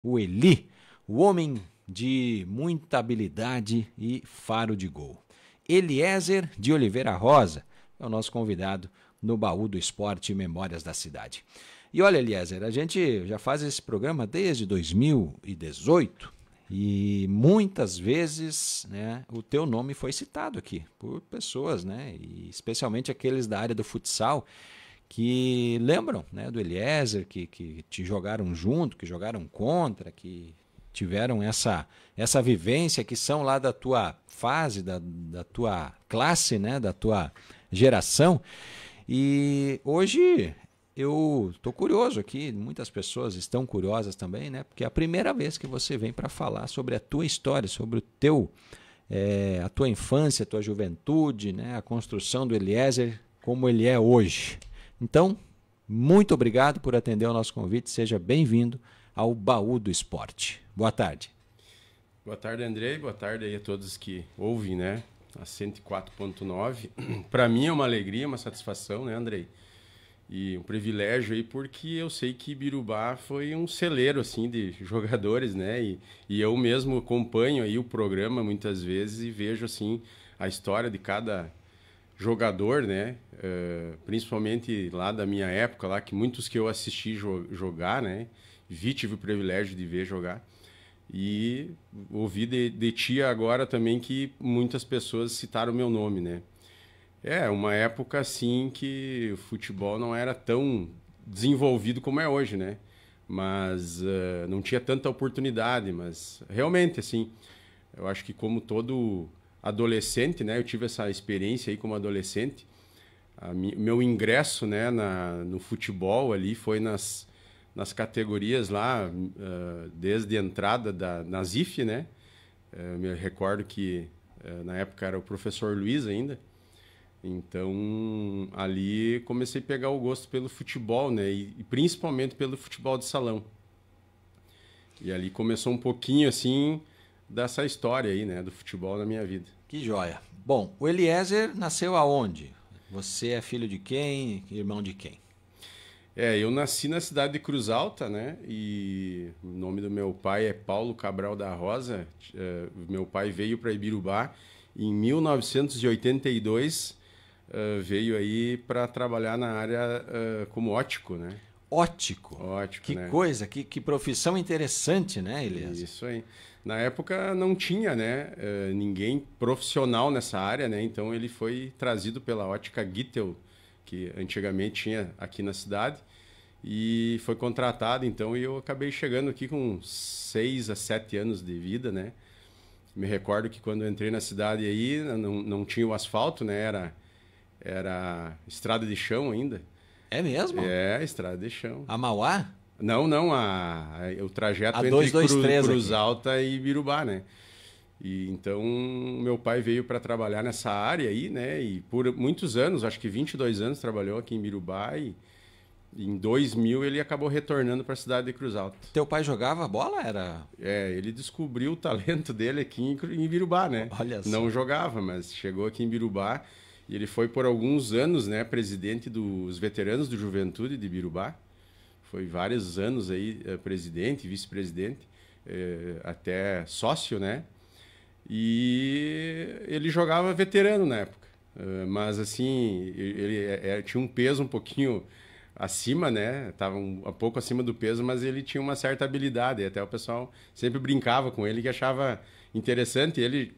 o Eli, o homem de muita habilidade e faro de gol. Eliezer de Oliveira Rosa é o nosso convidado no Baú do Esporte e Memórias da Cidade. E olha, Eliezer, a gente já faz esse programa desde 2018 e muitas vezes, né, o teu nome foi citado aqui por pessoas, né, e especialmente aqueles da área do futsal que lembram, né, do Eliezer, que te jogaram junto, que jogaram contra, que tiveram essa vivência, que são lá da tua fase, da tua classe, né, da tua geração. E hoje eu estou curioso aqui, muitas pessoas estão curiosas também, né, porque é a primeira vez que você vem para falar sobre a tua história, sobre a tua infância, a tua juventude, né, a construção do Eliezer como ele é hoje. Então, muito obrigado por atender ao nosso convite. Seja bem-vindo ao Baú do Esporte. Boa tarde. Boa tarde, Andrei. Boa tarde aí a todos que ouvem, né? A 104.9. Para mim é uma alegria, uma satisfação, né, Andrei? E um privilégio aí, porque eu sei que Ibirubá foi um celeiro, assim, de jogadores, né? E eu mesmo acompanho aí o programa muitas vezes e vejo, assim, a história de cada jogador, né? Principalmente lá da minha época, lá que muitos que eu assisti jogar, né? Tive o privilégio de ver jogar. E ouvi de ti agora também que muitas pessoas citaram o meu nome, né? É uma época assim que o futebol não era tão desenvolvido como é hoje, né? Mas não tinha tanta oportunidade, mas realmente assim, eu acho que como todo adolescente, né? Eu tive essa experiência aí como adolescente. Meu ingresso, né, no futebol ali foi nas categorias lá, desde a entrada na ZIF, né? Me recordo que na época era o professor Luiz ainda. Então, ali comecei a pegar o gosto pelo futebol, né? E principalmente pelo futebol de salão. E ali começou um pouquinho, assim, dessa história aí, né? Do futebol na minha vida. Que joia. Bom, o Eliezer nasceu aonde? Você é filho de quem? Irmão de quem? Eu nasci na cidade de Cruz Alta, né? E o nome do meu pai é Paulo Cabral da Rosa. Meu pai veio para Ibirubá em 1982. Veio aí para trabalhar na área como ótico, né? Ótico? Ótico, que né? Coisa, que profissão interessante, né, Eliezer? Isso aí. Na época não tinha, né, ninguém profissional nessa área, né? Então ele foi trazido pela ótica Gittel, que antigamente tinha aqui na cidade, e foi contratado, então, e eu acabei chegando aqui com 6 a 7 anos de vida, né? Me recordo que quando eu entrei na cidade aí, não tinha o asfalto, né? Era estrada de chão ainda. É mesmo? Estrada de chão. A Mauá? Não, o trajeto entre 223 Cruz aqui. Alta e Ibirubá, né? E então meu pai veio para trabalhar nessa área aí, né? E por muitos anos, acho que 22 anos, trabalhou aqui em Ibirubá e em 2000 ele acabou retornando para a cidade de Cruz Alta. Teu pai jogava bola? Ele descobriu o talento dele aqui em Ibirubá, né? Olha só. Não jogava, mas chegou aqui em Ibirubá e ele foi por alguns anos, né, presidente dos veteranos do Juventude de Ibirubá. Foi vários anos aí presidente, vice-presidente, até sócio, né? E ele jogava veterano na época, mas assim, ele tinha um peso um pouquinho acima, né? Tava um pouco acima do peso, mas ele tinha uma certa habilidade, e até o pessoal sempre brincava com ele, que achava interessante. Ele,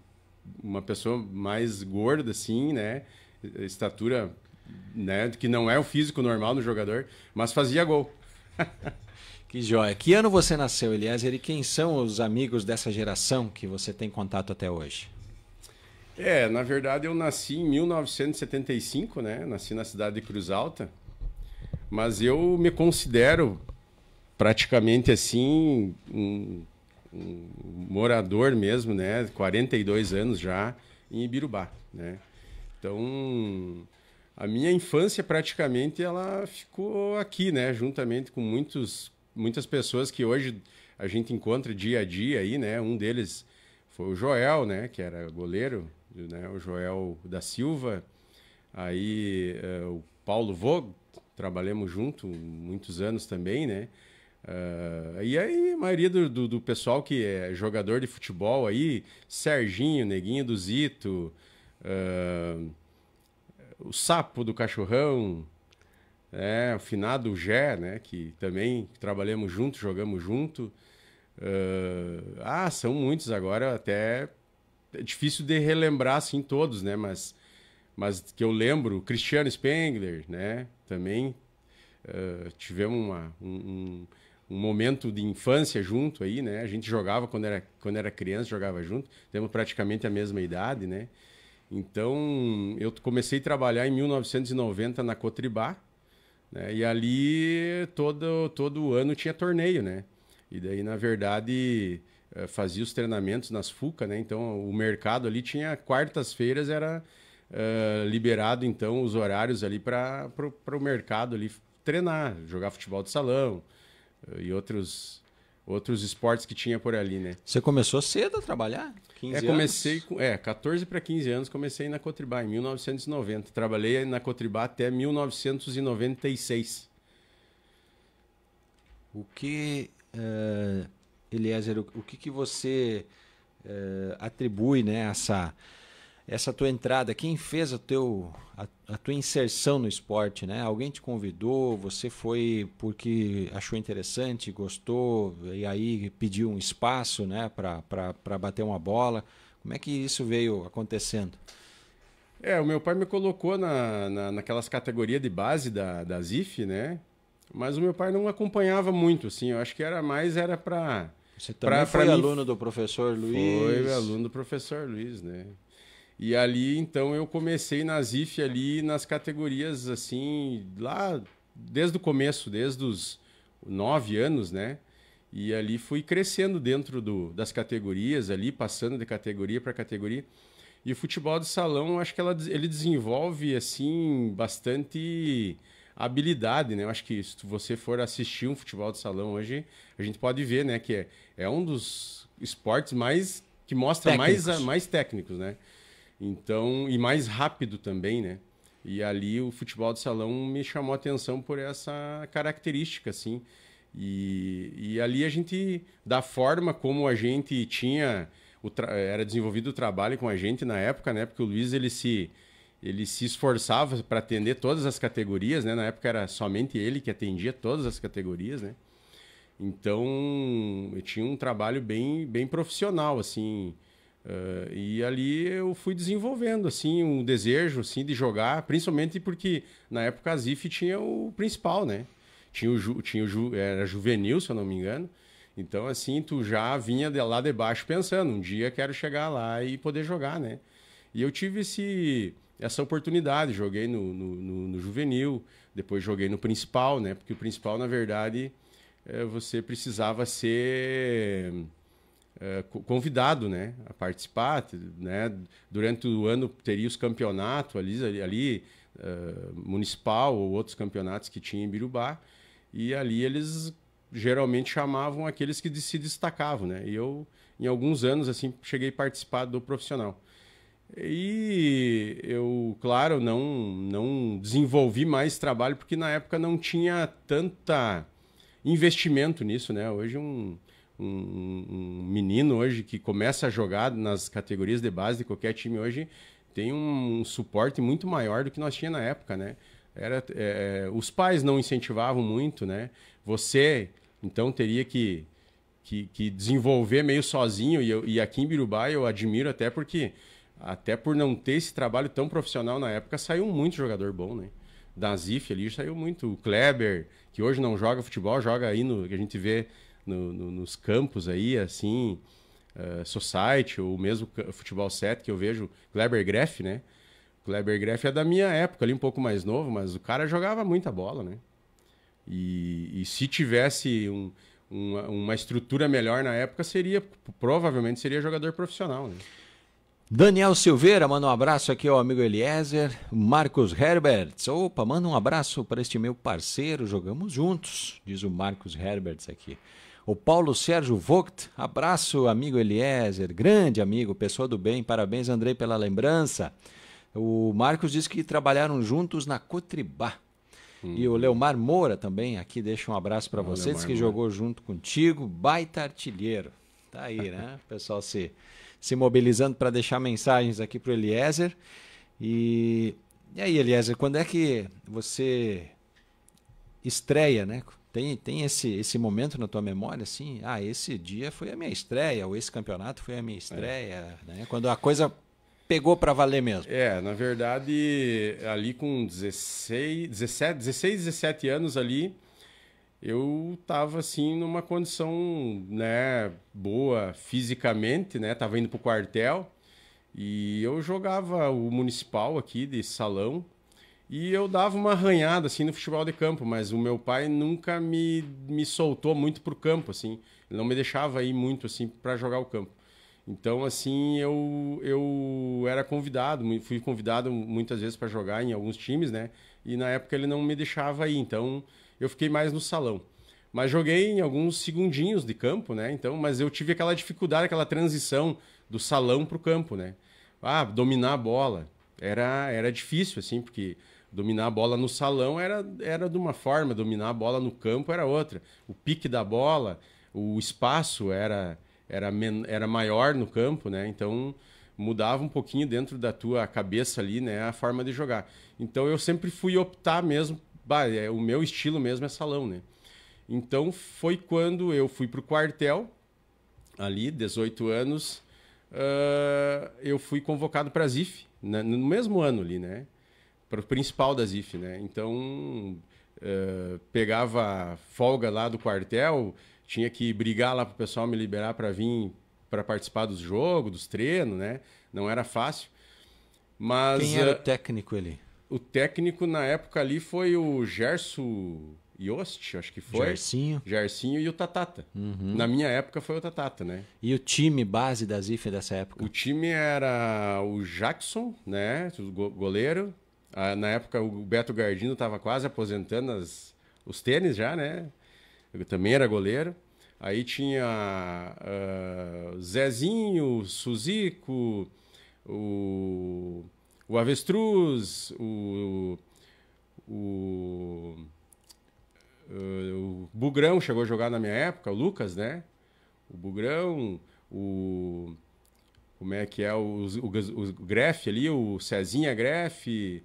uma pessoa mais gorda, assim, né? Estatura, né? Que não é o físico normal do jogador, mas fazia gol. Que joia. Que ano você nasceu, Eliezer? E quem são os amigos dessa geração que você tem contato até hoje? Na verdade eu nasci em 1975, né? Nasci na cidade de Cruz Alta, mas eu me considero praticamente assim um morador mesmo, né? 42 anos já em Ibirubá, né? Então, a minha infância praticamente ela ficou aqui, né? Juntamente com muitas pessoas que hoje a gente encontra dia a dia aí, né? Um deles foi o Joel, né? Que era goleiro, né? O Joel da Silva. Aí o Paulo Vogt, trabalhamos junto muitos anos também, né? E aí, a maioria do pessoal que é jogador de futebol aí, Serginho, Neguinho do Zito, o Sapo do Cachorrão, o finado Gé, né, que também trabalhamos juntos, jogamos junto. São muitos agora, até é difícil de relembrar assim todos, né, mas que eu lembro, Cristiano Spengler, né, também tivemos um momento de infância junto aí, né? A gente jogava quando era criança, jogava junto. Temos praticamente a mesma idade, né? Então, eu comecei a trabalhar em 1990 na Cotribá, né? E ali todo ano tinha torneio, né? E daí, na verdade, fazia os treinamentos nas FUCA, né? Então, o mercado ali tinha quartas-feiras era liberado, então, os horários ali para o mercado ali treinar, jogar futebol de salão, e outros esportes que tinha por ali, né? Você começou cedo a trabalhar? 15 comecei anos? 14 para 15 anos, comecei na Cotribá, em 1990. Trabalhei na Cotribá até 1996. O que, Eliezer, o que você atribui, né, essa tua entrada? Quem fez a tua inserção no esporte, né? Alguém te convidou, você foi porque achou interessante, gostou, e aí pediu um espaço, né, para bater uma bola. Como é que isso veio acontecendo? O meu pai me colocou naquelas categorias de base da ZIF, né? Mas o meu pai não acompanhava muito, assim. Eu acho que era para... Você também foi aluno do professor Luiz? Foi aluno do professor Luiz, né? E ali, então, eu comecei na ZIF ali nas categorias, assim, lá desde o começo, desde os 9 anos, né? E ali fui crescendo dentro das categorias ali, passando de categoria para categoria. E o futebol de salão, acho que ele desenvolve, assim, bastante habilidade, né? Eu acho que se você for assistir um futebol de salão hoje, a gente pode ver, né? Que é um dos esportes que mostra mais técnicos, né? Então, e mais rápido também, né? E ali o futebol de salão me chamou a atenção por essa característica, assim. E ali a gente, da forma como a gente tinha, era desenvolvido o trabalho com a gente na época, né? Porque o Luiz, ele se esforçava para atender todas as categorias, né? Na época era somente ele que atendia todas as categorias, né? Então, eu tinha um trabalho bem profissional, assim. E ali eu fui desenvolvendo assim um desejo assim de jogar, principalmente porque na época a ZIF tinha o principal, né? Era juvenil, se eu não me engano. Então assim, tu já vinha de lá de baixo pensando, um dia quero chegar lá e poder jogar, né? E eu tive essa oportunidade, joguei no juvenil, depois joguei no principal, né? Porque o principal, na verdade, você precisava ser convidado, né, a participar, né? Durante o ano teria os campeonatos ali municipal ou outros campeonatos que tinha em Birubá, e ali eles geralmente chamavam aqueles que se destacavam, né? E eu, em alguns anos, assim, cheguei a participar do profissional. E eu, claro, não desenvolvi mais trabalho porque na época não tinha tanta investimento nisso, né? Hoje um menino hoje que começa a jogar nas categorias de base de qualquer time hoje tem um suporte muito maior do que nós tínhamos na época, né? Os pais não incentivavam muito, né? Você, então, teria que desenvolver meio sozinho, e aqui em Birubá eu admiro até porque, até por não ter esse trabalho tão profissional na época, saiu muito jogador bom, né? Da ZIF ali saiu muito. O Kleber, que hoje não joga futebol, joga aí que a gente vê nos campos aí, assim, Society, ou mesmo Futebol 7, que eu vejo, Kleber Greff, né? Kleber Greff é da minha época, ali um pouco mais novo, mas o cara jogava muita bola, né? E se tivesse uma estrutura melhor na época, provavelmente seria jogador profissional, né? Daniel Silveira, manda um abraço aqui ao amigo Eliezer. Marcos Herberts, opa, manda um abraço para este meu parceiro, jogamos juntos, diz o Marcos Herberts aqui. O Paulo Sérgio Vogt, abraço amigo Eliezer, grande amigo, pessoa do bem, parabéns Andrei pela lembrança. O Marcos diz que trabalharam juntos na Cotribá. E o Leomar Moura também, aqui deixa um abraço para você, diz que jogou junto contigo, baita artilheiro. Tá aí, né? O pessoal se mobilizando para deixar mensagens aqui para o Eliezer. E aí, Eliezer, quando é que você estreia, né? Tem esse momento na tua memória, assim? Ah, esse dia foi a minha estreia, ou esse campeonato foi a minha estreia, né? Quando a coisa pegou para valer mesmo. Na verdade, ali com 17 anos ali, eu estava assim numa condição, né, boa fisicamente, né? Tava indo pro quartel e eu jogava o municipal aqui de salão e eu dava uma arranhada assim no futebol de campo, mas o meu pai nunca me soltou muito pro campo assim. Ele não me deixava ir muito assim para jogar o campo. Então, assim, eu era convidado, fui convidado muitas vezes para jogar em alguns times, né? E na época ele não me deixava ir, então eu fiquei mais no salão. Mas joguei em alguns segundinhos de campo, né? Então, mas eu tive aquela dificuldade, aquela transição do salão para o campo, né? Dominar a bola. Era difícil, assim, porque dominar a bola no salão era de uma forma, dominar a bola no campo era outra. O pique da bola, o espaço era maior no campo, né? Então mudava um pouquinho dentro da tua cabeça ali, né? A forma de jogar. Então eu sempre fui optar mesmo, o meu estilo mesmo é salão, né? Então foi quando eu fui pro quartel, ali, 18 anos, eu fui convocado para a ZIF, né? No mesmo ano ali, né? Para o principal da ZIF, né? Então pegava folga lá do quartel, tinha que brigar lá para o pessoal me liberar para vir para participar dos jogos, dos treinos, né? Não era fácil. Mas quem era o técnico ali? O técnico na época ali foi o Gerson Yost, acho que foi. Gersinho e o Tatata. Uhum. Na minha época foi o Tatata, né? E o time base da ZIF dessa época? O time era o Jackson, né? O goleiro. Na época o Beto Gardino estava quase aposentando os tênis já, né? Eu também era goleiro. Aí tinha Zezinho, Suzico, o Avestruz, o Bugrão chegou a jogar na minha época, o Lucas, né? O Bugrão, como é que é? O Grefe ali, o Cezinha Grefe.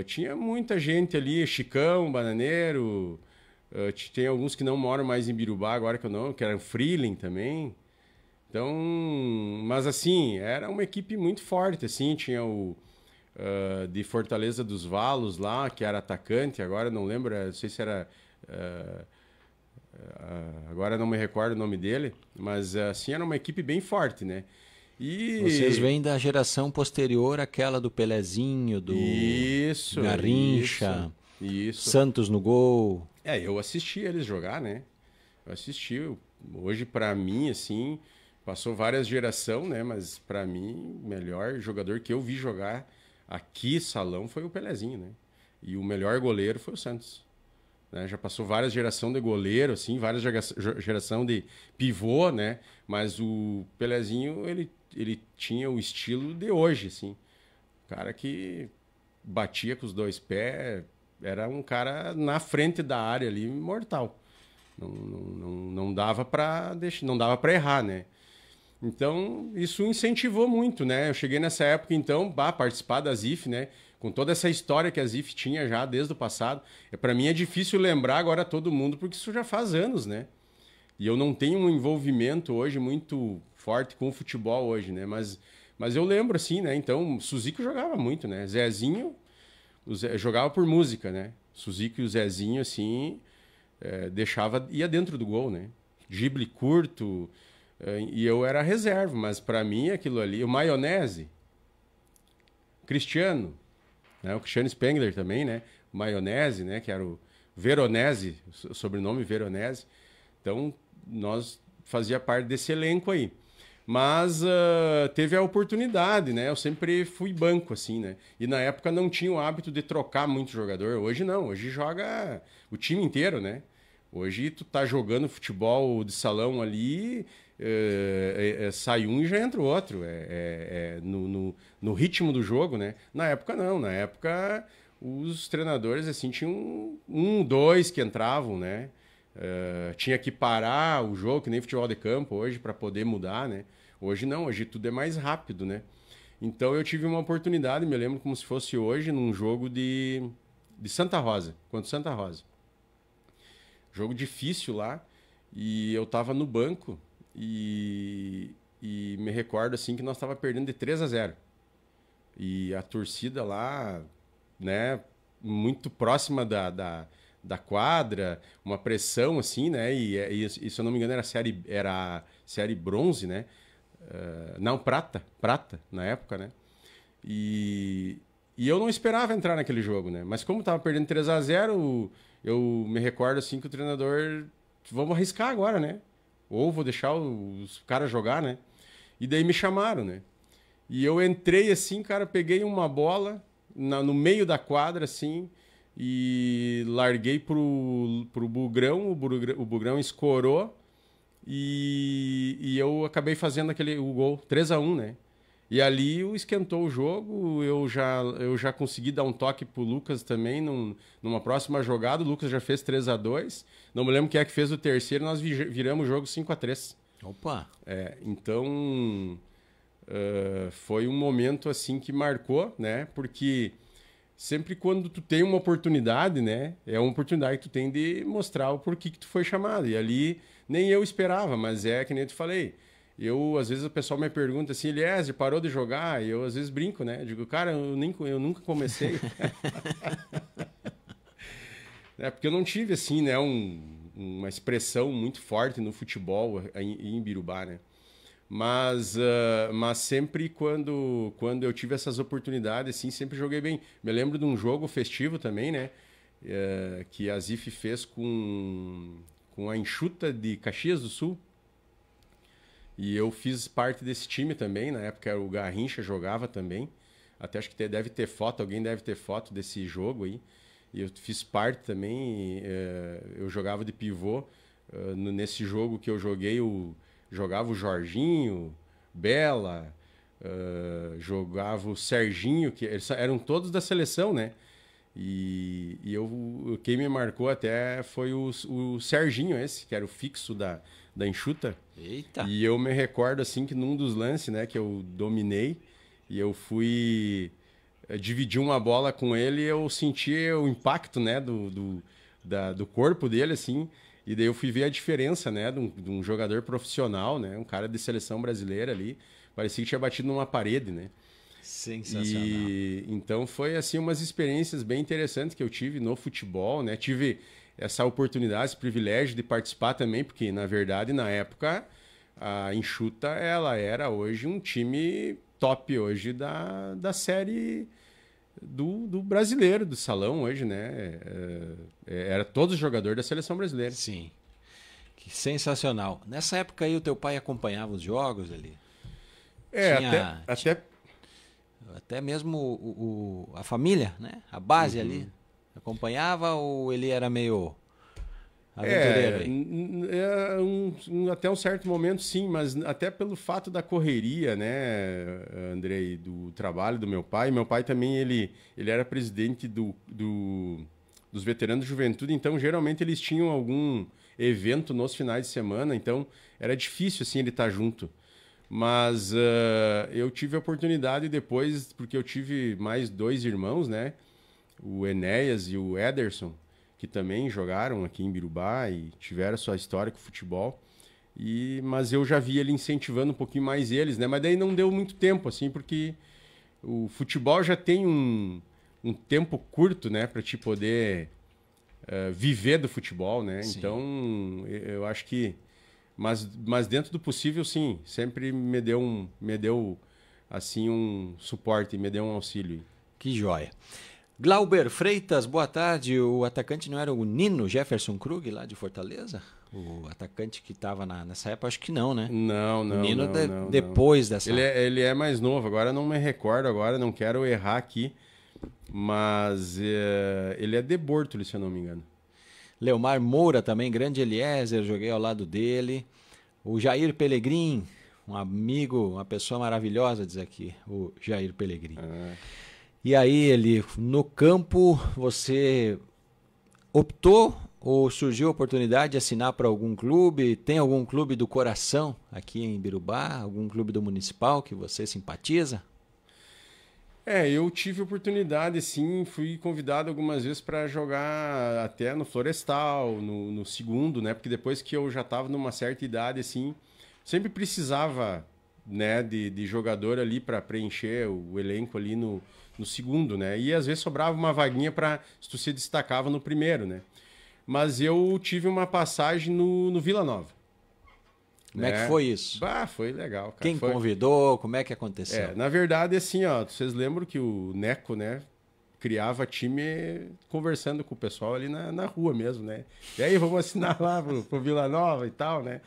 Tinha muita gente ali, Chicão, Bananeiro. Tem alguns que não moram mais em Birubá agora que era o Freeling também. Então, mas assim, era uma equipe muito forte, assim, tinha o de Fortaleza dos Valos lá, que era atacante, agora não lembro, não sei se era agora não me recordo o nome dele, mas assim, era uma equipe bem forte, né? E vocês vêm da geração posterior àquela do Pelezinho, do Garrincha, isso. Santos no gol. Eu assisti eles jogar, né? Eu assisti. Hoje, para mim, assim, passou várias gerações, né? Mas para mim, o melhor jogador que eu vi jogar aqui, salão, foi o Pelezinho, né? E o melhor goleiro foi o Santos. Né? Já passou várias gerações de goleiro, assim, várias geração de pivô, né? Mas o Pelezinho, ele tinha o estilo de hoje, assim. Cara que batia com os dois pés, era um cara na frente da área ali, mortal. Não dava para errar, né? Então, isso incentivou muito, né? Eu cheguei nessa época, então, participar da ZIF, né? Com toda essa história que a ZIF tinha já desde o passado. Para mim é difícil lembrar agora todo mundo, porque isso já faz anos, né? E eu não tenho um envolvimento hoje muito forte com o futebol hoje, né? Mas eu lembro, assim, né? Então, o Suzico jogava muito, né? Zezinho jogava por música, né? Suzico e o Zezinho, assim, ia dentro do gol, né? Drible curto, e eu era reserva, mas para mim aquilo ali, o Maionese, Cristiano, né? O Cristiano Spengler também, né? O Maionese, né? Que era o Veronese, o sobrenome Veronese. Então, nós fazia parte desse elenco aí. Mas teve a oportunidade, né? Eu sempre fui banco, assim, né? E na época não tinha o hábito de trocar muito jogador. Hoje não, hoje joga o time inteiro, né? Hoje tu tá jogando futebol de salão ali, sai um e já entra o outro. No ritmo do jogo, né? Na época não, na época os treinadores, assim, tinham dois que entravam, né? Tinha que parar o jogo, que nem futebol de campo hoje, para poder mudar, né? Hoje não, hoje tudo é mais rápido, né? Então eu tive uma oportunidade, me lembro como se fosse hoje, num jogo de Santa Rosa, contra Santa Rosa. Jogo difícil lá, e eu tava no banco, e me recordo assim que nós tava perdendo de 3-0. E a torcida lá, né, muito próxima da quadra, uma pressão assim, né? E se eu não me engano era série bronze, né? Não, prata na época, né? E eu não esperava entrar naquele jogo, né? Mas como tava perdendo 3-0, eu me recordo assim que o treinador, vamos arriscar agora, né? Ou vou deixar os caras jogar, né? E daí me chamaram, né? E eu entrei assim, cara, peguei uma bola no meio da quadra, assim, e larguei pro Bugrão, o Bugrão escorou e eu acabei fazendo o gol, 3-1, né? E ali esquentou o jogo, eu já consegui dar um toque pro Lucas também numa próxima jogada, o Lucas já fez 3-2, não me lembro quem é que fez o terceiro, nós viramos o jogo 5-3. Opa! Então... foi um momento assim que marcou, né? Porque sempre quando tu tem uma oportunidade, né? É uma oportunidade que tu tem de mostrar o porquê que tu foi chamado. E ali nem eu esperava, mas é que nem eu te falei. Às vezes o pessoal me pergunta assim, Eliezer, parou de jogar? E eu às vezes brinco, né? Eu digo, cara, eu nunca comecei. Porque eu não tive assim, né? Uma expressão muito forte no futebol em Birubá, né? Mas sempre quando eu tive essas oportunidades, assim, sempre joguei bem. Me lembro de um jogo festivo também, né? Que a Zif fez com a Enxuta de Caxias do Sul. E eu fiz parte desse time também. Na época o Garrincha jogava também. Até acho que deve ter foto, alguém deve ter foto desse jogo aí. E eu fiz parte também. Eu jogava de pivô. Nesse jogo que eu joguei, jogava o Jorginho, Bela, jogava o Serginho, que eles eram todos da seleção, né? E quem me marcou até foi o Serginho, esse, que era o fixo da Enxuta. Eita! E eu me recordo, assim, que num dos lances, né, que eu dominei, e eu fui dividir uma bola com ele, eu senti o impacto, né, do corpo dele, assim. E daí eu fui ver a diferença, né, de um jogador profissional, né, um cara de seleção brasileira ali, parecia que tinha batido numa parede, né. Sensacional. E então foi assim umas experiências bem interessantes que eu tive no futebol, né. Tive essa oportunidade, esse privilégio de participar também, porque na verdade na época a Enxuta ela era hoje um time top hoje da série do brasileiro, do salão hoje, né? Era todos os jogadores da seleção brasileira. Sim. Que sensacional. Nessa época aí o teu pai acompanhava os jogos ali? Até mesmo a família, né? A base ali. Acompanhava ou ele era meio aventureiro aí? Até um certo momento, sim, mas até pelo fato da correria, né, Andrei, do trabalho do meu pai. Meu pai também, ele era presidente dos veteranos de juventude, então geralmente eles tinham algum evento nos finais de semana, então era difícil assim ele estar junto. Mas eu tive a oportunidade depois, porque eu tive mais 2 irmãos, né, o Enéas e o Ederson, que também jogaram aqui em Birubá e tiveram sua história com o futebol. Mas eu já vi ele incentivando um pouquinho mais eles, né? Mas daí não deu muito tempo, assim, porque o futebol já tem um tempo curto, né, para te poder viver do futebol, né? Sim. Então, eu acho que... Mas dentro do possível, sim. Sempre me deu assim, um suporte, me deu um auxílio. Que joia. Glauber Freitas, boa tarde. O atacante não era o Nino Jefferson Krug, lá de Fortaleza? O atacante que estava nessa época? Acho que não, né? Não. O Nino depois dessa... Ele é mais novo, agora não me recordo, não quero errar aqui, mas ele é de Bortoli, se eu não me engano. Leomar Moura também, grande Eliezer, joguei ao lado dele. O Jair Pelegrin, um amigo, uma pessoa maravilhosa, diz aqui, o Jair Pelegrin. E aí, ele no campo, você optou ou surgiu a oportunidade de assinar para algum clube? Tem algum clube do coração aqui em Birubá? Algum clube do Municipal que você simpatiza? Eu tive oportunidade, sim, fui convidado algumas vezes para jogar até no Florestal, no segundo, né? Porque depois que eu já estava numa certa idade, assim, sempre precisava, né, de jogador ali para preencher o elenco ali no segundo, né? E às vezes sobrava uma vaguinha para se tu se destacava no primeiro, né? Mas eu tive uma passagem no Vila Nova. Como é que foi isso? Foi legal, cara. Quem convidou? Como é que aconteceu? Na verdade, assim, ó, vocês lembram que o Neco, né, criava time conversando com o pessoal ali na rua mesmo, né? E aí, vamos assinar lá pro Vila Nova e tal, né?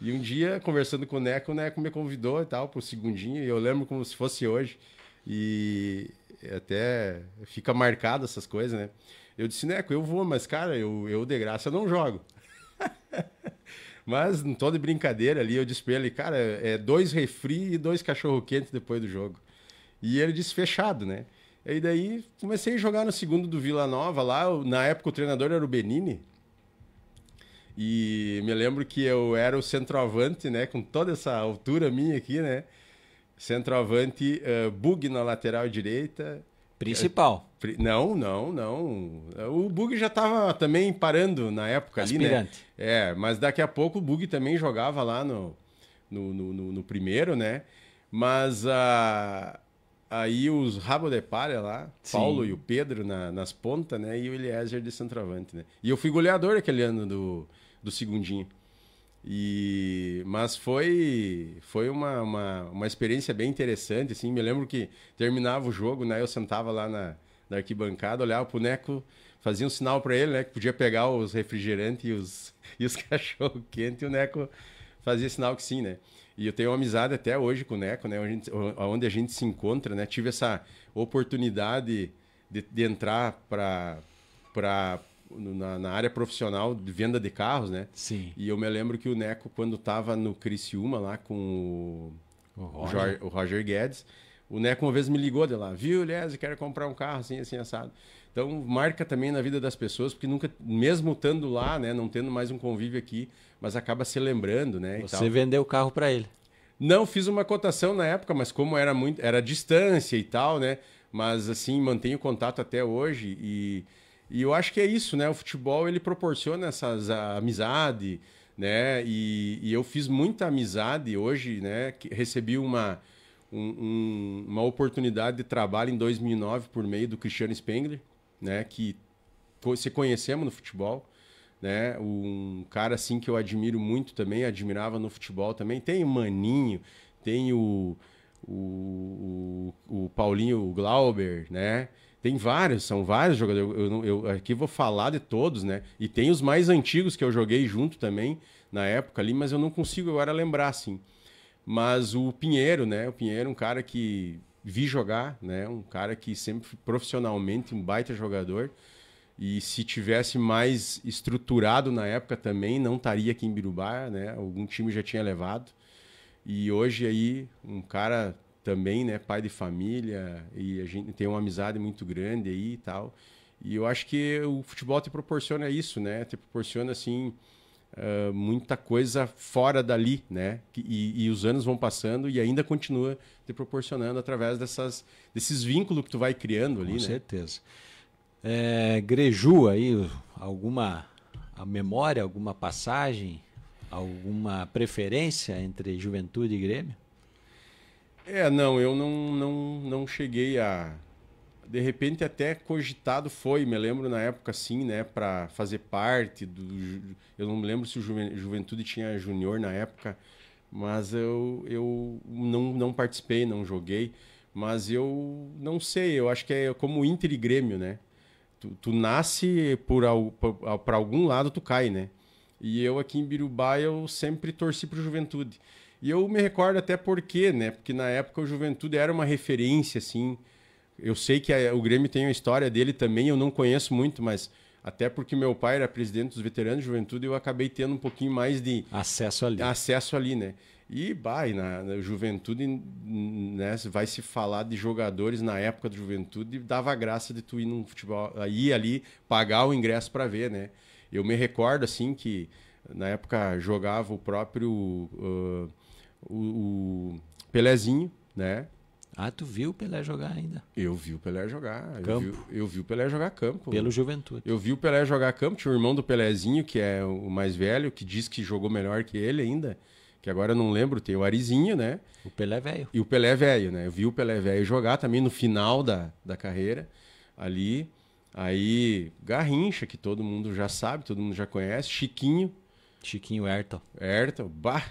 E um dia, conversando com o Neco me convidou e tal, pro segundinho, e eu lembro como se fosse hoje. E até fica marcado essas coisas, né? Eu disse, Neco, eu vou, mas, cara, eu de graça não jogo. Mas, em toda brincadeira ali, eu disse pra ele, cara, 2 refri e 2 cachorro-quente depois do jogo. E ele disse, fechado, né? E daí, comecei a jogar no segundo do Vila Nova lá. Na época, o treinador era o Benini. E me lembro que eu era o centroavante, né? Com toda essa altura minha aqui, né? Centroavante, Bug na lateral direita. Principal. Não. O Bug já estava também parando na época Aspirante. ali, né? Mas daqui a pouco o Bug também jogava lá no primeiro, né? Mas aí os rabo de palha lá, Sim. Paulo e o Pedro nas pontas, né? E o Eliezer de centroavante, né? E eu fui goleador aquele ano do segundinho. Mas foi uma experiência bem interessante, assim. Me lembro que terminava o jogo, né? Eu sentava lá na arquibancada, olhava pro Neco, fazia um sinal para ele, né? Que podia pegar os refrigerantes e os cachorro-quente, e o Neco fazia sinal que sim, né? E eu tenho uma amizade até hoje com o Neco, né? Onde a gente se encontra, né? Tive essa oportunidade de entrar na área profissional de venda de carros, né? Sim. E eu me lembro que o Neco, quando estava no Criciúma lá com o Roger Guedes, o Neco uma vez me ligou de lá, viu, Eliezer, quero comprar um carro assim, assim, assado. Então, marca também na vida das pessoas, porque nunca, mesmo estando lá, né, não tendo mais um convívio aqui, mas acaba se lembrando, né? Você vendeu o carro para ele? Não, fiz uma cotação na época, mas como era distância e tal, né? Mas, assim, mantenho contato até hoje e eu acho que é isso, né? O futebol, ele proporciona essas amizade, né? E eu fiz muita amizade hoje, né? Recebi uma oportunidade de trabalho em 2009 por meio do Cristiano Spengler, né? Que se conhecemos no futebol, né? Um cara, assim, que eu admiro muito também, admirava no futebol também. Tem o Maninho, tem o Paulinho Glauber, né? Tem vários, são vários jogadores. Eu aqui vou falar de todos, né? E tem os mais antigos que eu joguei junto também na época ali, mas eu não consigo agora lembrar, assim. Mas o Pinheiro, né? O Pinheiro é um cara que vi jogar, né? Um cara que sempre profissionalmente um baita jogador. E se tivesse mais estruturado na época também, não estaria aqui em Birubá, né? Algum time já tinha levado. E hoje aí, um cara também, né, pai de família, e a gente tem uma amizade muito grande aí e tal. E eu acho que o futebol te proporciona isso, né? Te proporciona, assim, muita coisa fora dali, né? E os anos vão passando e ainda continua te proporcionando através desses vínculos que tu vai criando ali, Com né? certeza. Greju aí, a memória, alguma passagem, alguma preferência entre Juventude e Grêmio? Não, eu não cheguei a... De repente até cogitado foi, me lembro na época assim, né, para fazer parte do... Eu não me lembro se o Juventude tinha junior na época, mas eu não participei, não joguei, mas eu não sei, eu acho que é como Inter e Grêmio, né? Tu nasce para algum lado, tu cai, né? E eu aqui em Birubá, eu sempre torci pro Juventude. E eu me recordo até porque, né? Porque na época o Juventude era uma referência, assim. Eu sei que o Grêmio tem a história dele também, eu não conheço muito, mas até porque meu pai era presidente dos veteranos de Juventude, eu acabei tendo um pouquinho mais de acesso ali, né? E na Juventude, né, vai se falar de jogadores na época da Juventude, dava graça de tu ir num futebol, ir ali, pagar o ingresso para ver, né? Eu me recordo, assim, que na época jogava o próprio o Pelezinho, né? Ah, tu viu o Pelé jogar ainda? Eu vi o Pelé jogar. Campo. Eu vi o Pelé jogar campo. Pelo Juventude. Eu vi o Pelé jogar campo. Tinha o irmão do Pelezinho, que é o mais velho, que diz que jogou melhor que ele ainda. Que agora eu não lembro. Tem o Arizinho, né? O Pelé velho. E o Pelé velho, né? Eu vi o Pelé velho jogar também no final da carreira. Ali. Aí, Garrincha, que todo mundo já sabe, todo mundo já conhece. Chiquinho Hertel. Bah!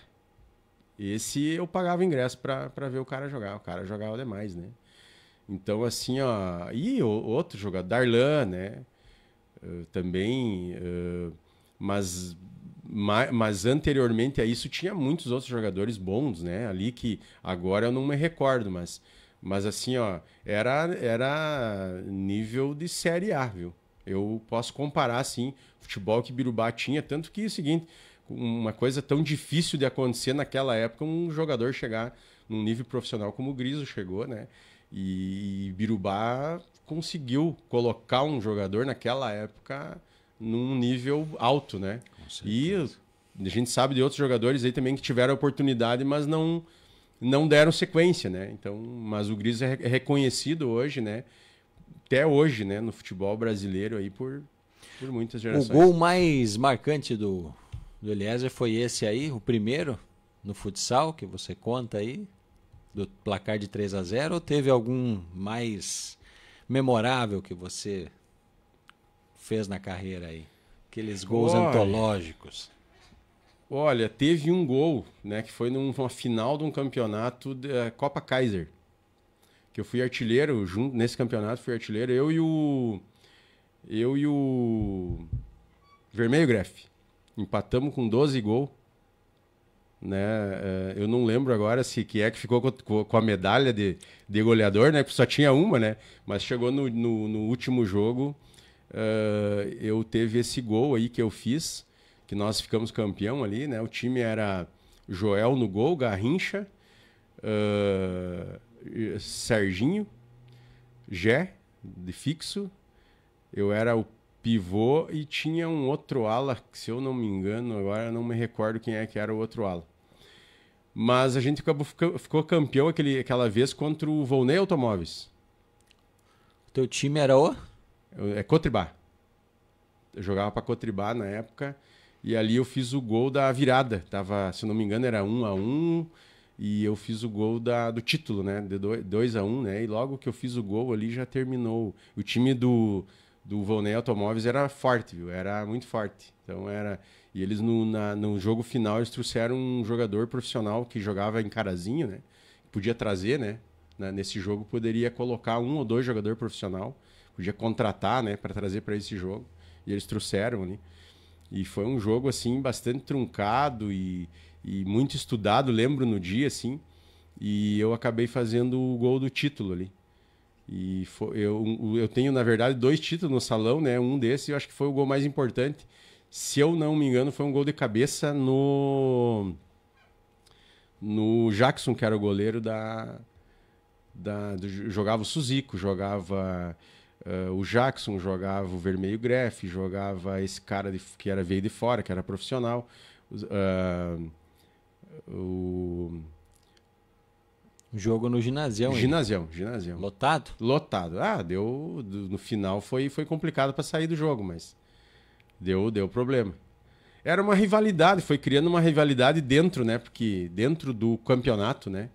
Esse eu pagava ingresso pra ver o cara jogar. O cara jogava demais, né? Então, assim, ó... E outro jogador, Darlan, né? Também... Mas anteriormente a isso tinha muitos outros jogadores bons, né? Ali que agora eu não me recordo, mas assim, ó... Era nível de Série A, viu? Eu posso comparar, assim, o futebol que Birubá tinha. Tanto que é o seguinte... Uma coisa tão difícil de acontecer naquela época, um jogador chegar num nível profissional como o Griso chegou, né? E Birubá conseguiu colocar um jogador naquela época num nível alto, né? E a gente sabe de outros jogadores aí também que tiveram oportunidade, mas não deram sequência, né? Então, mas o Griso é reconhecido hoje, né? Até hoje, né? No futebol brasileiro aí por muitas gerações. O gol mais marcante do Eliezer foi esse aí, o primeiro no futsal, que você conta aí, do placar de 3-0, ou teve algum mais memorável que você fez na carreira aí? Aqueles gols antológicos. Olha, teve um gol, né, que foi numa final de um campeonato da Copa Kaiser, que eu fui artilheiro, nesse campeonato fui artilheiro, eu e o Vermelho Grefe. Empatamos com 12 gols. Né? Eu não lembro agora se que ficou com a medalha de goleador, né? Porque só tinha uma, né? Mas chegou no último jogo, eu teve esse gol aí que eu fiz, que nós ficamos campeão ali, né? O time era Joel no gol, Garrincha, Serginho, Gé, de fixo. Eu era o pivô e tinha um outro ala, que, se eu não me engano, agora não me recordo quem é que era o outro ala. Mas a gente ficou campeão aquela vez contra o Volney Automóveis. Teu time era o? Cotribá. Eu jogava para Cotribá na época e ali eu fiz o gol da virada. Tava, se eu não me engano, era 1-1 e eu fiz o gol do título, né? De 2-1, né? E logo que eu fiz o gol ali já terminou. O time do Volney Automóveis era forte, viu? Era muito forte. Então era... E eles no jogo final eles trouxeram um jogador profissional que jogava em Carazinho, né? Podia trazer, né? Nesse jogo poderia colocar 1 ou 2 jogadores profissional, podia contratar, né, para trazer para esse jogo. E eles trouxeram, né? E foi um jogo assim bastante truncado e muito estudado, lembro no dia assim. E eu acabei fazendo o gol do título ali. E eu tenho, na verdade, 2 títulos no salão, né? Um desses eu acho que foi o gol mais importante. Se eu não me engano, foi um gol de cabeça no Jackson, que era o goleiro jogava o Suzico, jogava o Jackson, jogava o Vermelho Grefe, jogava esse cara que veio de fora, que era profissional. O jogo no ginasião. Ginasião. Lotado? Lotado. No final foi complicado para sair do jogo, mas deu problema. Era uma rivalidade, foi criando uma rivalidade dentro, né? Porque dentro do campeonato, né?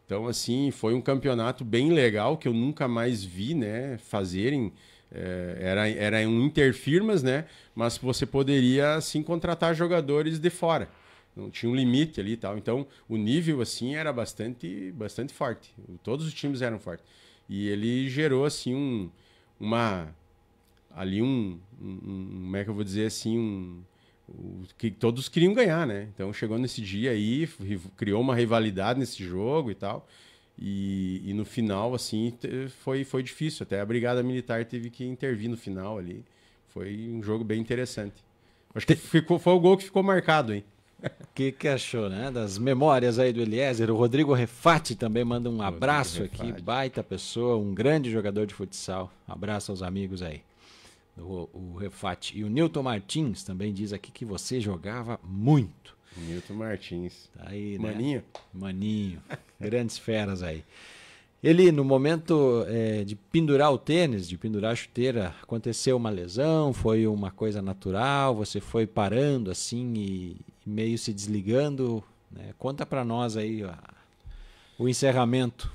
Então, assim, foi um campeonato bem legal que eu nunca mais vi, né? Fazerem. Era um interfirmas, né? Mas você poderia, assim, contratar jogadores de fora. Não tinha um limite ali e tal. Então, o nível, assim, era bastante forte. Todos os times eram fortes. E ele gerou, assim, como é que eu vou dizer, assim, que todos queriam ganhar, né? Então, chegou nesse dia aí, criou uma rivalidade nesse jogo e tal. E no final, assim, foi difícil. Até a Brigada Militar teve que intervir no final ali. Foi um jogo bem interessante. Acho que foi o gol que ficou marcado, hein? que achou, né? Das memórias aí do Eliezer. O Rodrigo Refati também manda um abraço aqui. Baita pessoa, um grande jogador de futsal. Abraço aos amigos aí. O Refati. E o Newton Martins também diz aqui que você jogava muito. Newton Martins. Tá aí, Maninho. Né? Maninho. Grandes feras aí. Ele, no momento de pendurar o tênis, de pendurar a chuteira, aconteceu uma lesão, foi uma coisa natural, você foi parando assim e meio se desligando, né? Conta para nós aí o encerramento.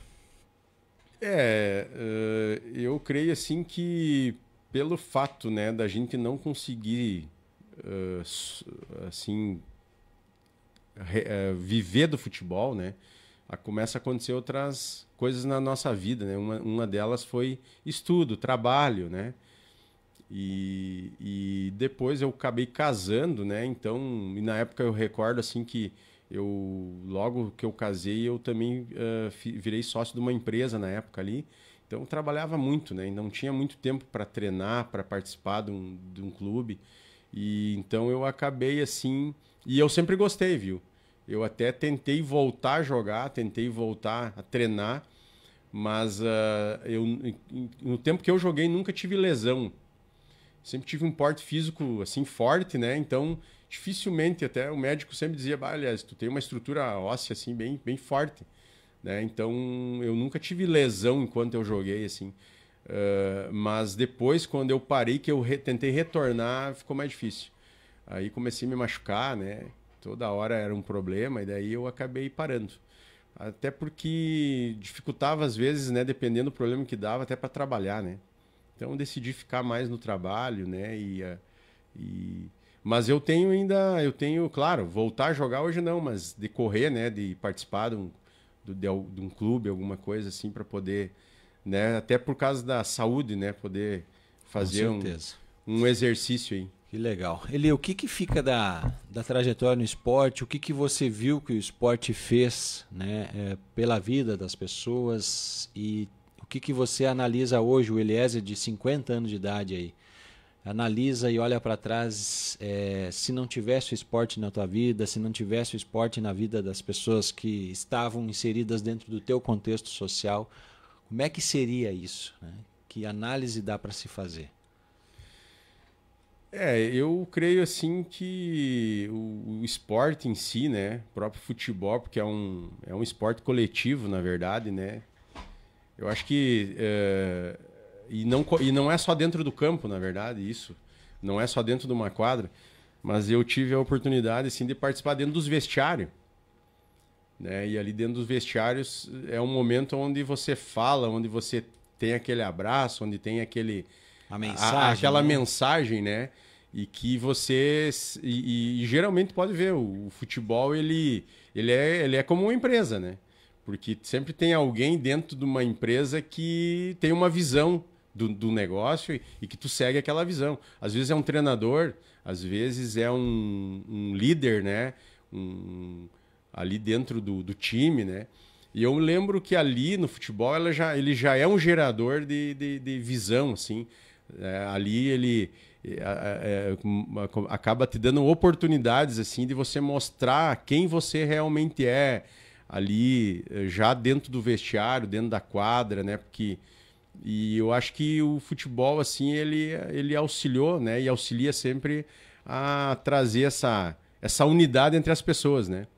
Eu creio assim que pelo fato, né, da gente não conseguir assim viver do futebol, né? Começa a acontecer outras coisas na nossa vida, né? Uma delas foi estudo, trabalho, né? E depois eu acabei casando, né? Então, e na época eu recordo assim que logo que eu casei, eu também virei sócio de uma empresa na época ali. Então, eu trabalhava muito, né? E não tinha muito tempo para treinar, para participar de um clube. E então eu acabei assim, e eu sempre gostei, viu? Eu até tentei voltar a jogar, tentei voltar a treinar, mas no tempo que eu joguei nunca tive lesão. Sempre tive um porte físico assim forte, né? Então, dificilmente, até o médico sempre dizia, aliás, tu tem uma estrutura óssea assim bem, bem forte, né? Então, eu nunca tive lesão enquanto eu joguei assim. Mas depois, quando eu parei, que eu tentei retornar, ficou mais difícil. Aí comecei a me machucar, né? Toda hora era um problema, e daí eu acabei parando. Até porque dificultava às vezes, né? Dependendo do problema que dava, até para trabalhar, né? Então eu decidi ficar mais no trabalho, né? Mas eu tenho, claro, voltar a jogar hoje não, mas de correr, né? De participar de um clube, alguma coisa assim, para poder, né? Até por causa da saúde, né? Poder fazer um exercício aí. Que legal. Eli, o que fica da trajetória no esporte? O que você viu que o esporte fez, né, pela vida das pessoas? E o que você analisa hoje, o Eliezer de 50 anos de idade aí? Analisa e olha para trás, se não tivesse o esporte na tua vida, se não tivesse o esporte na vida das pessoas que estavam inseridas dentro do teu contexto social, como é que seria isso, né? Que análise dá para se fazer? Eu creio assim que o esporte em si, né, o próprio futebol, porque é um esporte coletivo, na verdade, né, eu acho que e não é só dentro do campo, na verdade, isso, não é só dentro de uma quadra, mas eu tive a oportunidade assim de participar dentro dos vestiários, né, e ali dentro dos vestiários é um momento onde você fala, onde você tem aquele abraço, onde tem aquela mensagem, né? E que você e geralmente pode ver o futebol ele é como uma empresa, né? Porque sempre tem alguém dentro de uma empresa que tem uma visão do negócio e que tu segue aquela visão. Às vezes é um treinador, às vezes é um líder, né? Ali dentro do time, né? E eu lembro que ali no futebol ele já é um gerador de visão, assim. Ali ele acaba te dando oportunidades assim de você mostrar quem você realmente é ali já dentro do vestiário, dentro da quadra, né? E eu acho que o futebol assim ele auxiliou, né? E auxilia sempre a trazer essa unidade entre as pessoas, né?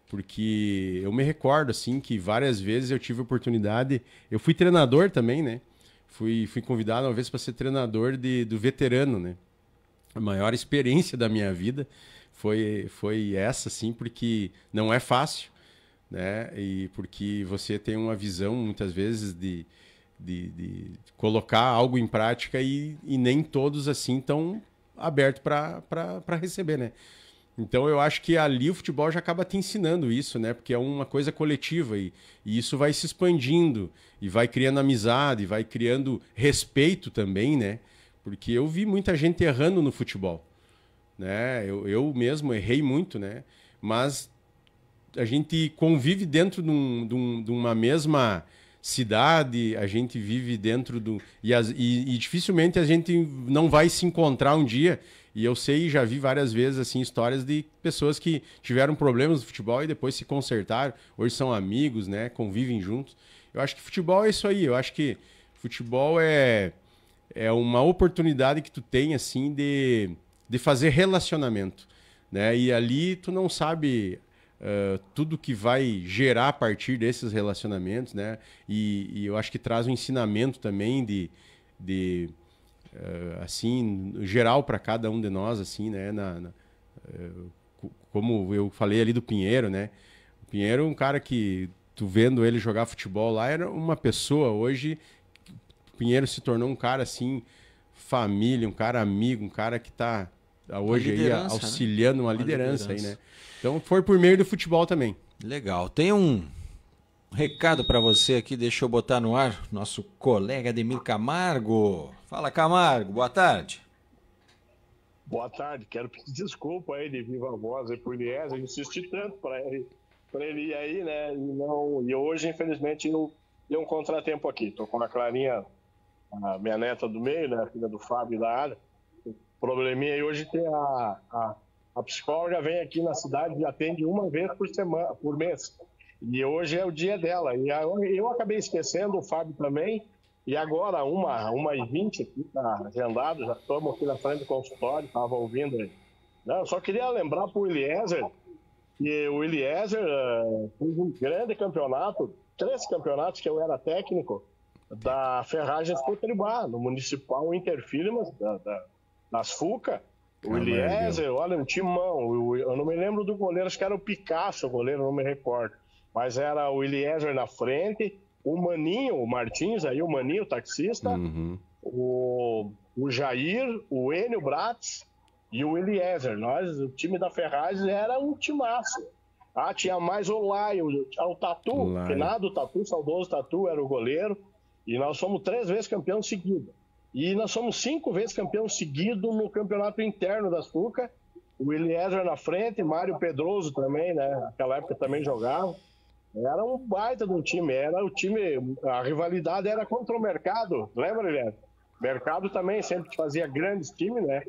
Porque eu me recordo assim que várias vezes eu tive oportunidade, eu fui treinador também, né? Fui convidado uma vez para ser treinador do veterano, né? A maior experiência da minha vida foi essa, assim, porque não é fácil, né? E porque você tem uma visão, muitas vezes, de colocar algo em prática e nem todos, assim, estão abertos para receber, né? Então eu acho que ali o futebol já acaba te ensinando isso, né? Porque é uma coisa coletiva e isso vai se expandindo e vai criando amizade, vai criando respeito também, né? Porque eu vi muita gente errando no futebol, né? Eu mesmo errei muito, né? Mas a gente convive dentro de uma mesma cidade, a gente vive dentro do... E dificilmente a gente não vai se encontrar um dia. E eu sei, já vi várias vezes assim, histórias de pessoas que tiveram problemas no futebol e depois se consertaram. Hoje são amigos, né? Convivem juntos. Eu acho que futebol é isso aí. Eu acho que futebol é uma oportunidade que tu tem assim, de fazer relacionamento, né? E ali tu não sabe... tudo que vai gerar a partir desses relacionamentos, né? E eu acho que traz um ensinamento também assim, geral para cada um de nós, assim, né? Como eu falei ali do Pinheiro, né? O Pinheiro é um cara que, tu vendo ele jogar futebol lá, era uma pessoa. Hoje, o Pinheiro se tornou um cara, assim, família, um cara amigo, um cara que está hoje aí auxiliando, né? Uma liderança aí, né? Então foi por meio do futebol também. Legal. Tem um recado para você aqui, deixa eu botar no ar, nosso colega Ademir Camargo. Fala, Camargo, boa tarde. Boa tarde, quero pedir desculpa aí de viva voz aí por Lies, eu insisti tanto para ele ir aí, né? E hoje, infelizmente, eu dei um contratempo aqui. Tô com a Clarinha, a minha neta do meio, né? A filha do Fábio da área. Probleminha aí, hoje tem a psicóloga vem aqui na cidade e atende uma vez por mês. E hoje é o dia dela. E eu acabei esquecendo, o Fábio também. E agora, 1h20 aqui, tá agendado, já estamos aqui na frente do consultório, estava ouvindo aí. Não, eu só queria lembrar para o Eliezer, que o Eliezer fez um grande campeonato, 3 campeonatos que eu era técnico, da Ferragens Cotribá, no Municipal Interfirmas, das FUCA. O Eliezer, olha, um timão. Eu não me lembro do goleiro, acho que era o Picasso, o goleiro, não me recordo. Mas era o Eliezer na frente, o Maninho, o Martins, aí o Maninho, o taxista, o Jair, o Enio Bratz e o Eliezer. O time da Ferraz era um timaço. Tinha mais o Laio, o Tatu, finado Tatu, saudoso Tatu, era o goleiro. E nós fomos 3 vezes campeão seguido. E nós somos 5 vezes campeão seguido no campeonato interno das FUCA. O Eliezer na frente, Mário Pedroso também, né? Naquela época também jogava. Era um baita de um time. Era o time, a rivalidade era contra o Mercado. Lembra, Eliezer? Mercado também sempre fazia grandes times, né?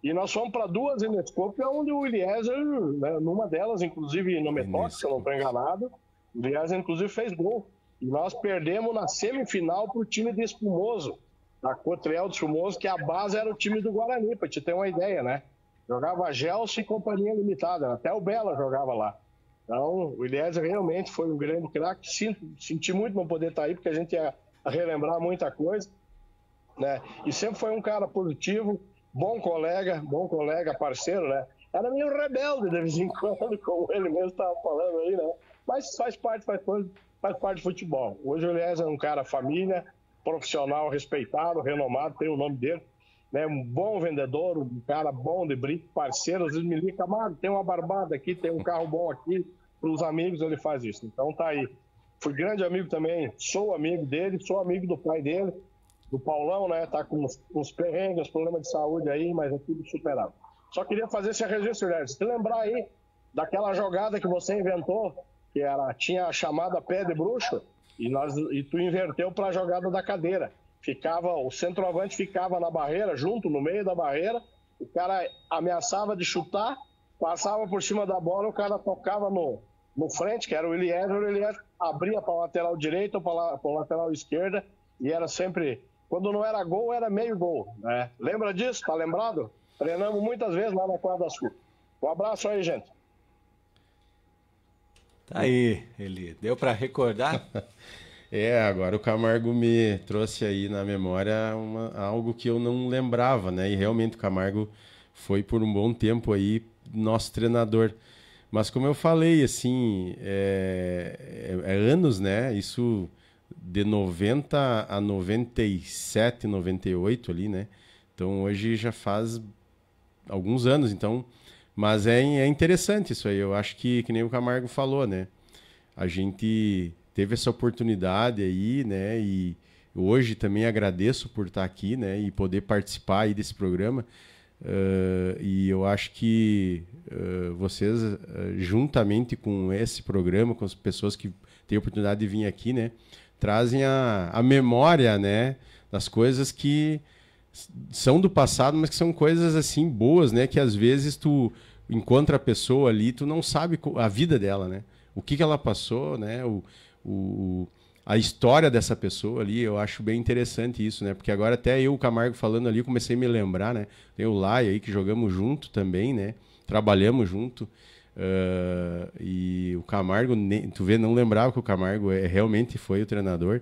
E nós fomos para 2 Inescope, onde o Eliezer, né, numa delas, inclusive no Metox, se eu não estou enganado, o Eliezer inclusive fez gol. E nós perdemos na semifinal para o time de Espumoso, da Cotriel de Espumoso, que a base era o time do Guarani, para te ter uma ideia, né? Jogava Gelson e Companhia Limitada, até o Bela jogava lá. Então, o Eliezer realmente foi um grande craque. Senti muito não poder estar aí, porque a gente ia relembrar muita coisa, né? E sempre foi um cara positivo, bom colega, parceiro, né? Era meio rebelde de vez em quando, como ele mesmo estava falando aí, né? Mas faz parte do futebol. Hoje o Eliezer é um cara família, profissional, respeitado, renomado, tem o nome dele, né? Um bom vendedor, um cara bom de brinco, parceiro. Às vezes me liga, Camargo, tem uma barbada aqui, tem um carro bom aqui, para os amigos ele faz isso. Então tá aí. Fui grande amigo também, sou amigo dele, sou amigo do pai dele, do Paulão, né? Tá com uns perrengues, problemas de saúde aí, mas é tudo superado. Só queria fazer esse registro, Léo. Se lembrar aí daquela jogada que você inventou, que tinha a chamada pé de bruxo, e tu inverteu para a jogada da cadeira. O centroavante ficava na barreira, junto, no meio da barreira, o cara ameaçava de chutar, passava por cima da bola, o cara tocava no frente, que era o Eliezer abria para o lateral direito ou para o lateral esquerda, e era sempre, quando não era gol, era meio gol, né? Lembra disso? Tá lembrado? Treinamos muitas vezes lá na quadra da Sul. Um abraço aí, gente. Tá aí, Eli. Deu para recordar? Agora o Camargo me trouxe aí na memória algo que eu não lembrava, né? E realmente o Camargo foi por um bom tempo aí nosso treinador. Mas como eu falei, assim, é anos, né? Isso de 90 a 97, 98 ali, né? Então hoje já faz alguns anos, então... Mas é interessante isso aí. Eu acho que nem o Camargo falou, né? A gente teve essa oportunidade aí, né? E hoje também agradeço por estar aqui, né? E poder participar aí desse programa. E eu acho que vocês, juntamente com esse programa, com as pessoas que têm a oportunidade de vir aqui, né? trazem a memória, né, das coisas que são do passado, mas que são coisas assim boas, né, que às vezes tu encontra a pessoa ali, tu não sabe a vida dela, né, o que ela passou, né, a história dessa pessoa ali. Eu acho bem interessante isso, né, porque agora até eu, o Camargo, falando ali, comecei a me lembrar, né, tem o Lai aí que jogamos junto também, né, trabalhamos junto. E o Camargo, tu vê, não lembrava que o Camargo realmente foi o treinador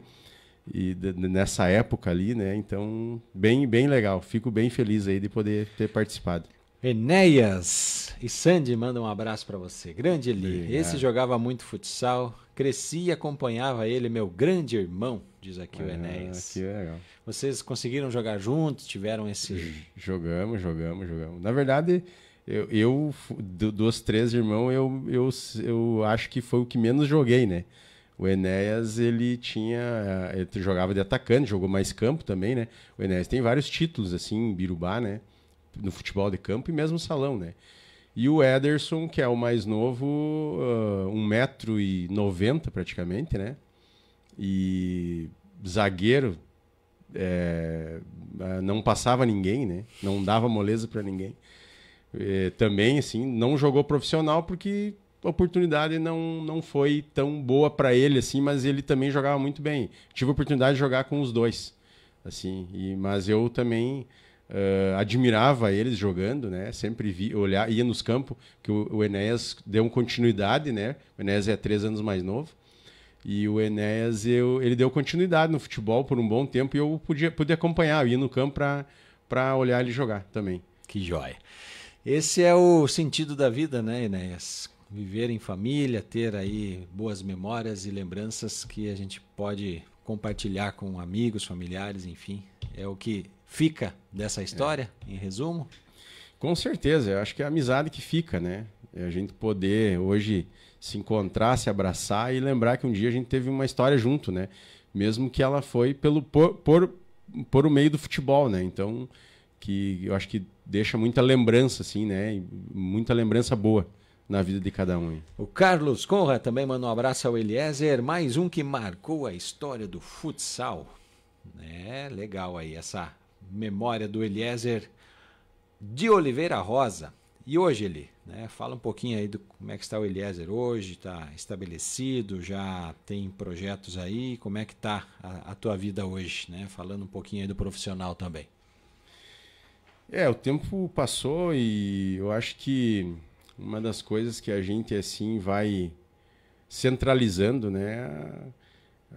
e nessa época ali, né? Então, bem legal. Fico bem feliz aí de poder ter participado. Enéas e Sandy mandam um abraço para você. Grande Eli. Obrigado. Esse jogava muito futsal. Cresci e acompanhava ele, meu grande irmão, diz aqui o Enéas. Que legal. Vocês conseguiram jogar juntos? Tiveram esse... Jogamos. Na verdade, eu dos 3 irmãos, eu acho que foi o que menos joguei, né? O Enéas, ele jogava de atacante, jogou mais campo também, né? O Enéas tem vários títulos, assim, em Birubá, né? No futebol de campo e mesmo salão, né? E o Ederson, que é o mais novo, 1,90 m praticamente, né? E zagueiro, não passava ninguém, né? Não dava moleza para ninguém. Também, assim, não jogou profissional porque a oportunidade não foi tão boa para ele, assim, mas ele também jogava muito bem. Tive a oportunidade de jogar com os dois, assim, mas eu também admirava eles jogando, né? Sempre ia nos campos, que o Enéas deu uma continuidade, né? O Enéas é 3 anos mais novo. E o Enéas, ele deu continuidade no futebol por um bom tempo e eu podia acompanhar, eu ia no campo para olhar ele jogar também. Que joia. Esse é o sentido da vida, né, Enéas? Viver em família, ter aí boas memórias e lembranças que a gente pode compartilhar com amigos, familiares, enfim. É o que fica dessa história, em resumo? Com certeza, eu acho que é a amizade que fica, né? É a gente poder hoje se encontrar, se abraçar e lembrar que um dia a gente teve uma história junto, né? Mesmo que ela foi por o meio do futebol, né? Então, que eu acho que deixa muita lembrança, assim, né? E muita lembrança boa na vida de cada um. O Carlos Conrad também manda um abraço ao Eliezer, mais um que marcou a história do futsal. É legal aí essa memória do Eliezer de Oliveira Rosa. E hoje ele, né? Fala um pouquinho aí do como é que está o Eliezer hoje, está estabelecido, já tem projetos aí, como é que está a tua vida hoje, né? Falando um pouquinho aí do profissional também. O tempo passou e eu acho que uma das coisas que a gente assim vai centralizando, né?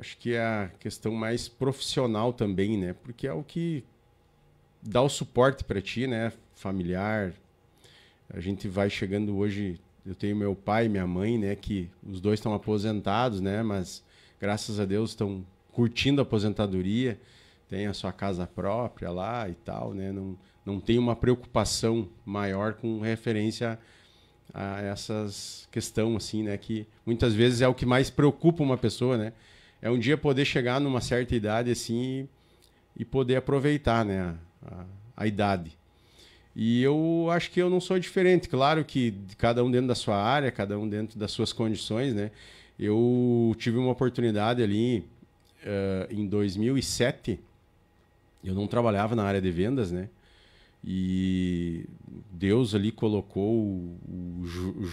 Acho que é a questão mais profissional também, né? Porque é o que dá o suporte para ti, né? Familiar. A gente vai chegando hoje, eu tenho meu pai e minha mãe, né? Que os dois estão aposentados, né? Mas graças a Deus estão curtindo a aposentadoria, tem a sua casa própria lá e tal, né? Não tem uma preocupação maior com referência a essas questões, assim, né? Que muitas vezes é o que mais preocupa uma pessoa, né? É um dia poder chegar numa certa idade, assim, e poder aproveitar, né? A idade. E eu acho que eu não sou diferente. Claro que cada um dentro da sua área, cada um dentro das suas condições, né? Eu tive uma oportunidade ali em 2007. Eu não trabalhava na área de vendas, né? E Deus ali colocou o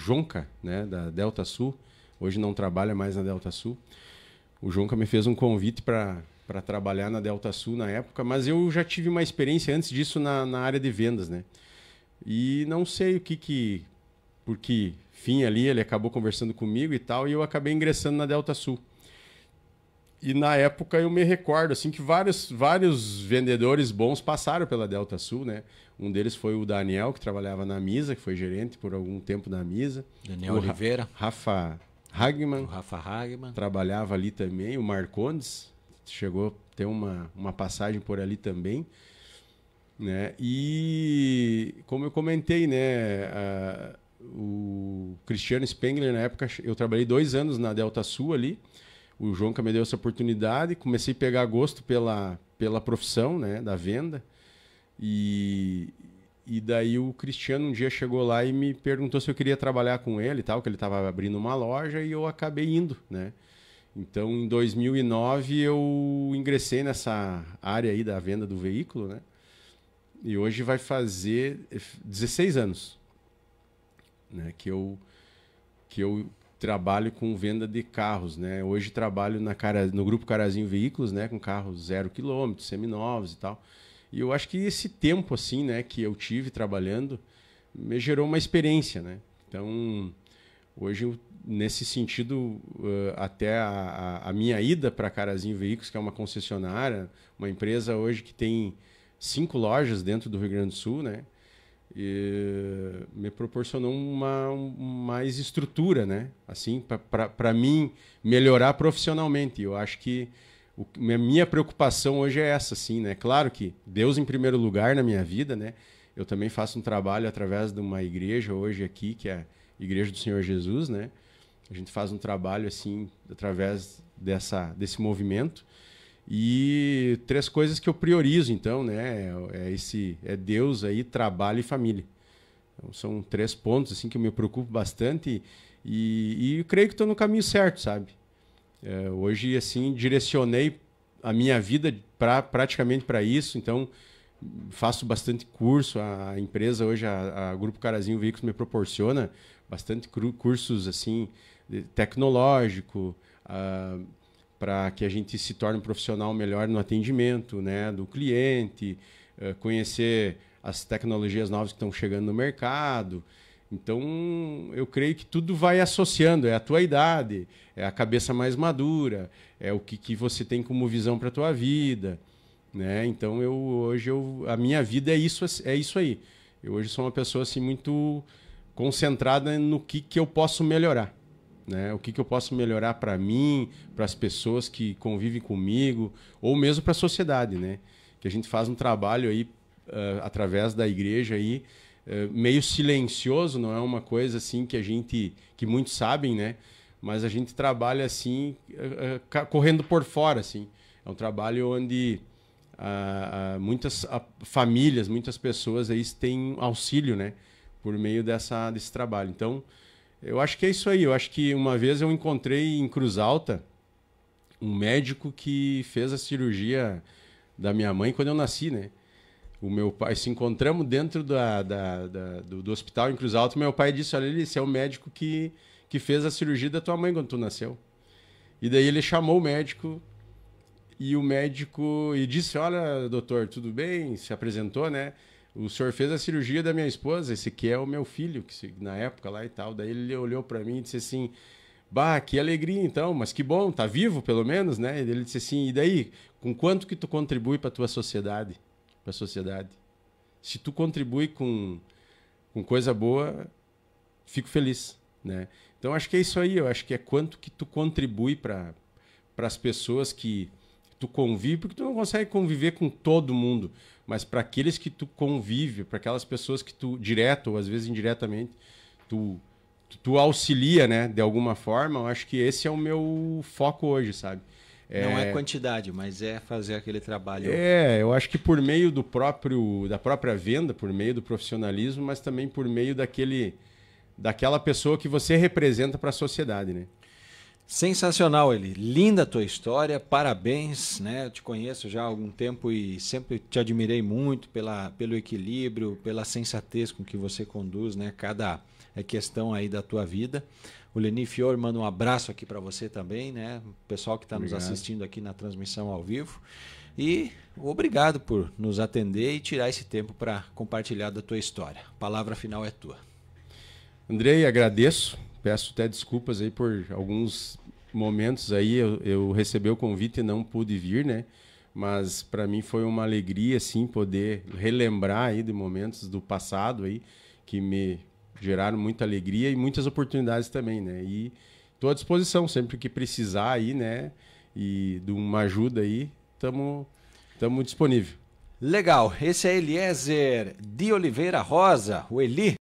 Jonca, né, da Delta Sul. Hoje não trabalha mais na Delta Sul. O Jonca me fez um convite para trabalhar na Delta Sul na época, mas eu já tive uma experiência antes disso na área de vendas, né? E não sei por que fim ali, ele acabou conversando comigo e tal, e eu acabei ingressando na Delta Sul. E na época eu me recordo assim que vários vendedores bons passaram pela Delta Sul, né? Um deles foi o Daniel, que trabalhava na Misa, que foi gerente por algum tempo na Misa. Daniel Oliveira. Rafa Hagman. O Rafa Hagman. Trabalhava ali também. O Marcondes chegou a ter uma passagem por ali também, né? E como eu comentei, né? O Cristiano Spengler, na época, eu trabalhei 2 anos na Delta Sul ali. O Jonca me deu essa oportunidade, comecei a pegar gosto pela profissão, né, da venda. E daí o Cristiano um dia chegou lá e me perguntou se eu queria trabalhar com ele e tal, que ele estava abrindo uma loja, e eu acabei indo, né? Então, em 2009, eu ingressei nessa área aí da venda do veículo, né? E hoje vai fazer 16 anos, né? Que eu trabalho com venda de carros, né? Hoje trabalho no Grupo Carazinho Veículos, né? Com carros 0 km, seminovos e tal. E eu acho que esse tempo, assim, né? Que eu tive trabalhando, me gerou uma experiência, né? Então, hoje, nesse sentido, até a minha ida para Carazinho Veículos, que é uma concessionária, uma empresa hoje que tem 5 lojas dentro do Rio Grande do Sul, né? E me proporcionou mais estrutura, né? Assim, para mim melhorar profissionalmente. Eu acho que a minha preocupação hoje é essa, assim, né? Claro que Deus em primeiro lugar na minha vida, né? Eu também faço um trabalho através de uma igreja hoje aqui, que é a Igreja do Senhor Jesus, né? A gente faz um trabalho assim através desse movimento. E 3 coisas que eu priorizo, então, né? É Deus aí, trabalho e família. Então, são 3 pontos assim que eu me preocupo bastante e eu creio que estou no caminho certo, sabe? Hoje, assim, direcionei a minha vida praticamente para isso. Então, faço bastante curso. A empresa hoje, a Grupo Carazinho Veículos, me proporciona bastante cursos assim tecnológico, para que a gente se torne um profissional melhor no atendimento, né, do cliente, conhecer as tecnologias novas que estão chegando no mercado. Então, eu creio que tudo vai associando. É a tua idade, é a cabeça mais madura, é o que você tem como visão para a tua vida, né? Então, a minha vida é isso aí. Eu hoje sou uma pessoa assim, muito concentrada no que eu posso melhorar. Né? O que eu posso melhorar para mim, para as pessoas que convivem comigo, ou mesmo para a sociedade, né? Que a gente faz um trabalho aí através da igreja aí, meio silencioso, não é uma coisa assim que muitos sabem, né? Mas a gente trabalha assim correndo por fora, assim. É um trabalho onde muitas famílias, muitas pessoas aí têm auxílio, né? Por meio desse trabalho. Então, eu acho que é isso aí. Eu acho que uma vez eu encontrei em Cruz Alta um médico que fez a cirurgia da minha mãe quando eu nasci, né? O meu pai, se encontramos dentro do hospital em Cruz Alta, meu pai disse, olha, esse é o médico que fez a cirurgia da tua mãe quando tu nasceu. E daí ele chamou o médico e disse, olha, doutor, tudo bem? Se apresentou, né? O senhor fez a cirurgia da minha esposa, esse aqui é o meu filho, na época lá e tal. Daí ele olhou para mim e disse assim, bah, que alegria então, mas que bom, tá vivo pelo menos, né? E ele disse assim, e daí, com quanto que tu contribui para a tua sociedade? Para a sociedade. Se tu contribui com coisa boa, fico feliz, né? Então acho que é isso aí, eu acho que é quanto que tu contribui para as pessoas que tu convive, porque tu não consegue conviver com todo mundo, mas para aqueles que tu convive, para aquelas pessoas que tu, direto ou às vezes indiretamente, tu auxilia, né, de alguma forma, eu acho que esse é o meu foco hoje, sabe? Não é quantidade, mas é fazer aquele trabalho. Eu acho que por meio da própria venda, por meio do profissionalismo, mas também por meio daquela pessoa que você representa para a sociedade, né? Sensacional, Eli. Linda a tua história, parabéns, né? Eu te conheço já há algum tempo e sempre te admirei muito pelo equilíbrio, pela sensatez com que você conduz, né? Cada questão aí da tua vida. O Leni Fior manda um abraço aqui para você também, né? O pessoal que está nos assistindo aqui na transmissão ao vivo. E obrigado por nos atender e tirar esse tempo para compartilhar da tua história. A palavra final é tua. Andrei, agradeço. Peço até desculpas aí por alguns momentos aí eu recebi o convite e não pude vir, né? Mas para mim foi uma alegria, assim, poder relembrar aí de momentos do passado aí que me geraram muita alegria e muitas oportunidades também, né? E estou à disposição sempre que precisar aí, né? E de uma ajuda aí, estamos disponível. Legal. Esse é Eliezer de Oliveira Rosa, o Eli.